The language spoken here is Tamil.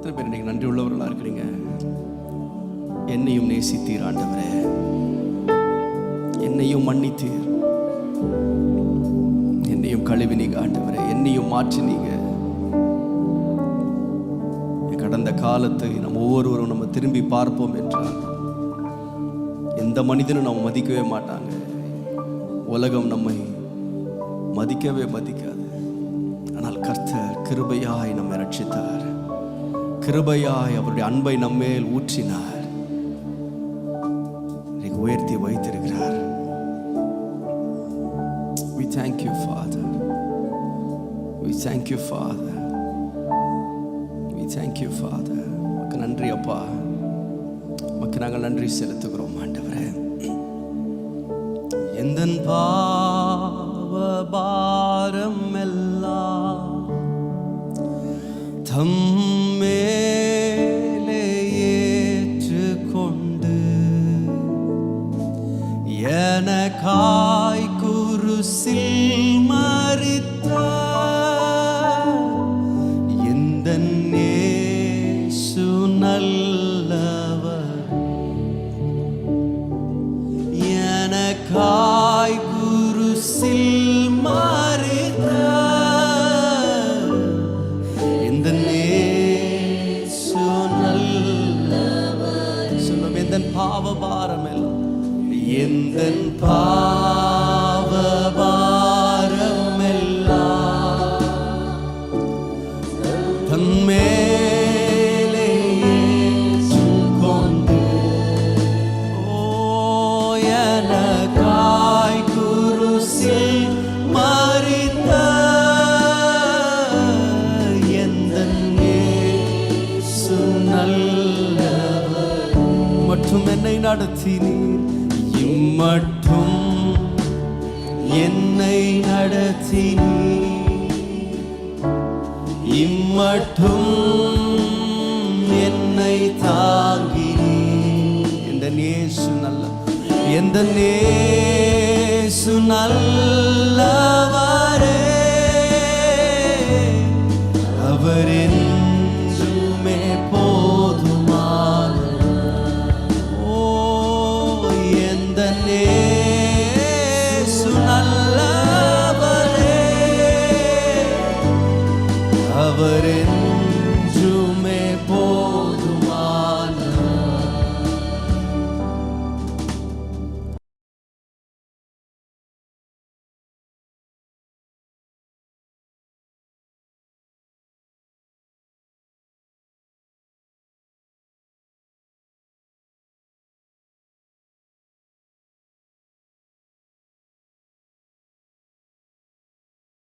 எத்தனை பேர் நீங்கள் நன்றி உள்ளவர்களாக இருக்கிறீங்க? என்னையும் நேசித்தீர் ஆண்டவரே, என்னையும் மன்னித்தீர், என்னையும் கழுவினீங்க ஆண்டவரே, என்னையும் மாற்றினீங்க. கடந்த காலத்தை நம்ம ஒவ்வொருவரும் நம்ம திரும்பி பார்ப்போம் என்றால் எந்த மனிதனும் நம்ம மதிக்கவே மாட்டாங்க. உலகம் நம்மை மதிக்கவே மதிக்காது. ஆனால் கர்த்தர் கிருபையாய் நம்மை ரட்சித்தார், கிருபையாய் அவருடைய அன்பை நம்மேல் ஊற்றினார், உயர்த்தி வைத்திருக்கிறார். We thank you Father, we thank you Father, we thank you Father. உமக்கு நன்றி அப்பா, உமக்கு நாங்கள் நன்றி செலுத்துகிறோம் ஆண்டவரே. எந்தன் பாவ பாரம் எல்லாம் தம்மேலே ஏற்றுக்கொண்டு எனக்காய் குருசில் மரித்த எந்தன் இயேசு நல்லவர், எனக்காய் குருசில் மரித்த எந்தன் இயேசு நல்லவர். சொல்லும் எந்தன் பாவ பாரம் எல்லாம், எந்தன் பாவ பாரம் எல்லாம் தன்மேலே ஏற்றுக்கொண்டு எனக்காய் குருசில் மரித்த எந்தன் இயேசு நல்லவர். மற்றும் என்னை நடத்தினீர், மட்டும் என்னை நடத்தினீர், இம்மட்டும் என்னை தாங்கினீர். எந்த இயேசு நல்ல, எந்த இயேசு நல்லவரே, அவர்